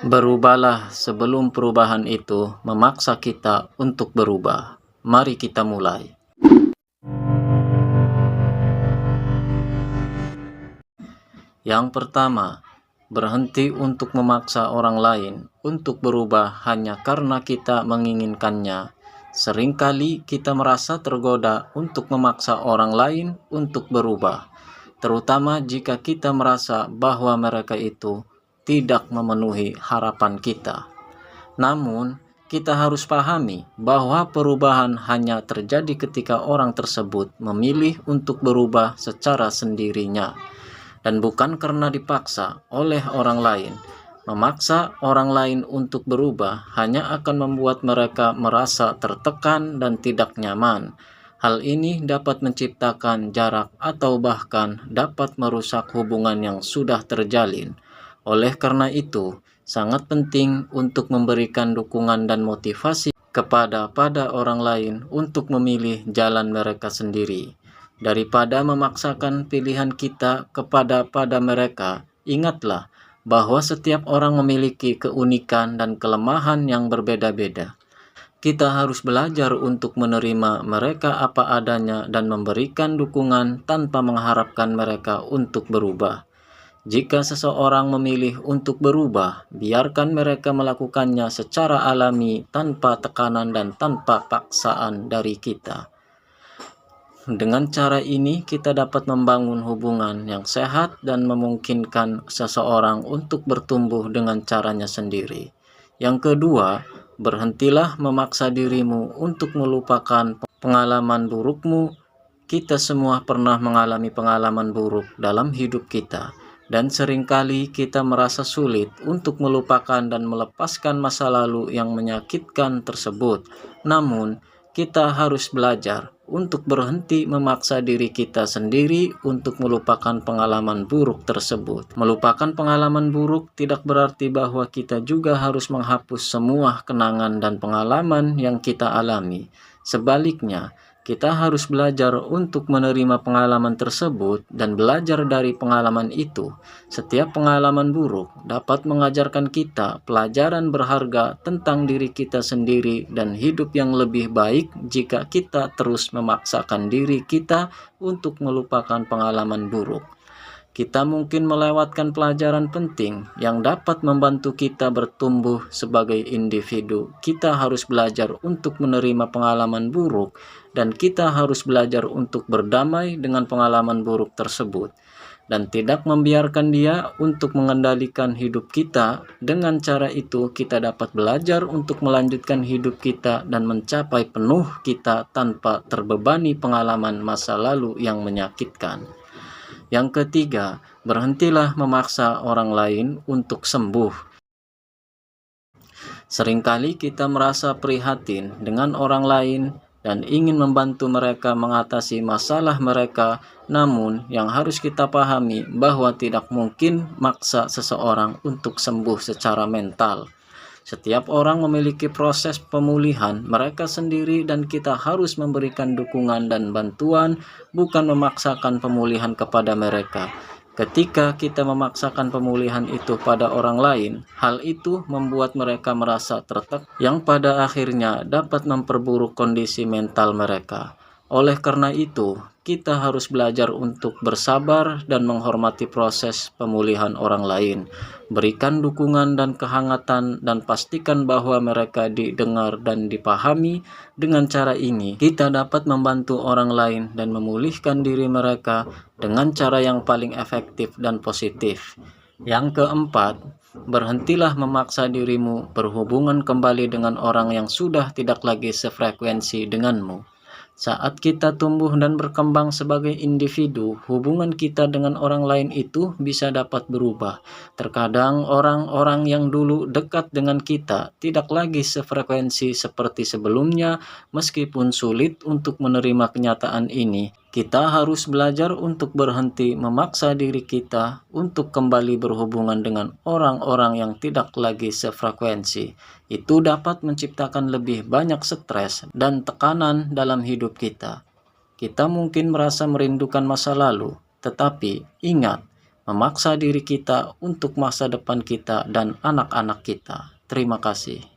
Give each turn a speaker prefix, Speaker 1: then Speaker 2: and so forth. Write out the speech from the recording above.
Speaker 1: Berubahlah sebelum perubahan itu memaksa kita untuk berubah. Mari kita mulai. Yang pertama, berhenti untuk memaksa orang lain untuk berubah hanya karena kita menginginkannya. Seringkali kita merasa tergoda untuk memaksa orang lain untuk berubah, terutama jika kita merasa bahwa mereka itu tidak memenuhi harapan kita. Namun, kita harus pahami bahwa perubahan hanya terjadi ketika orang tersebut memilih untuk berubah secara sendirinya, dan bukan karena dipaksa oleh orang lain. Memaksa orang lain untuk berubah hanya akan membuat mereka merasa tertekan dan tidak nyaman. Hal ini dapat menciptakan jarak atau bahkan dapat merusak hubungan yang sudah terjalin. Oleh karena itu, sangat penting untuk memberikan dukungan dan motivasi kepada orang lain untuk memilih jalan mereka sendiri. Daripada memaksakan pilihan kita kepada mereka, ingatlah bahwa setiap orang memiliki keunikan dan kelemahan yang berbeda-beda. Kita harus belajar untuk menerima mereka apa adanya dan memberikan dukungan tanpa mengharapkan mereka untuk berubah. Jika seseorang memilih untuk berubah, biarkan mereka melakukannya secara alami tanpa tekanan dan tanpa paksaan dari kita. Dengan cara ini, kita dapat membangun hubungan yang sehat dan memungkinkan seseorang untuk bertumbuh dengan caranya sendiri. Yang kedua, berhentilah memaksa dirimu untuk melupakan pengalaman burukmu. Kita semua pernah mengalami pengalaman buruk dalam hidup kita, dan seringkali kita merasa sulit untuk melupakan dan melepaskan masa lalu yang menyakitkan tersebut. Namun, kita harus belajar untuk berhenti memaksa diri kita sendiri untuk melupakan pengalaman buruk tersebut. Melupakan pengalaman buruk tidak berarti bahwa kita juga harus menghapus semua kenangan dan pengalaman yang kita alami. Sebaliknya, kita harus belajar untuk menerima pengalaman tersebut dan belajar dari pengalaman itu. Setiap pengalaman buruk dapat mengajarkan kita pelajaran berharga tentang diri kita sendiri dan hidup yang lebih baik jika kita terus memaksakan diri kita untuk melupakan pengalaman buruk. Kita mungkin melewatkan pelajaran penting yang dapat membantu kita bertumbuh sebagai individu. Kita harus belajar untuk menerima pengalaman buruk, dan kita harus belajar untuk berdamai dengan pengalaman buruk tersebut, dan tidak membiarkan dia untuk mengendalikan hidup kita. Dengan cara itu, kita dapat belajar untuk melanjutkan hidup kita dan mencapai penuh kita tanpa terbebani pengalaman masa lalu yang menyakitkan. Yang ketiga, berhentilah memaksa orang lain untuk sembuh. Seringkali kita merasa prihatin dengan orang lain dan ingin membantu mereka mengatasi masalah mereka. Namun, yang harus kita pahami bahwa tidak mungkin maksa seseorang untuk sembuh secara mental. Setiap orang memiliki proses pemulihan mereka sendiri, dan kita harus memberikan dukungan dan bantuan, bukan memaksakan pemulihan kepada mereka. Ketika kita memaksakan pemulihan itu pada orang lain, hal itu membuat mereka merasa tertekan, yang pada akhirnya dapat memperburuk kondisi mental mereka. Oleh karena itu, kita harus belajar untuk bersabar dan menghormati proses pemulihan orang lain. Berikan dukungan dan kehangatan, dan pastikan bahwa mereka didengar dan dipahami. Dengan cara ini, kita dapat membantu orang lain dan memulihkan diri mereka dengan cara yang paling efektif dan positif. Yang keempat, berhentilah memaksa dirimu berhubungan kembali dengan orang yang sudah tidak lagi sefrekuensi denganmu. Saat kita tumbuh dan berkembang sebagai individu, hubungan kita dengan orang lain itu bisa dapat berubah. Terkadang orang-orang yang dulu dekat dengan kita tidak lagi sefrekuensi seperti sebelumnya. Meskipun sulit untuk menerima kenyataan ini, kita harus belajar untuk berhenti memaksa diri kita untuk kembali berhubungan dengan orang-orang yang tidak lagi sefrekuensi. Itu dapat menciptakan lebih banyak stres dan tekanan dalam hidup kita. Kita mungkin merasa merindukan masa lalu, tetapi ingat memaksa diri kita untuk masa depan kita dan anak-anak kita. Terima kasih.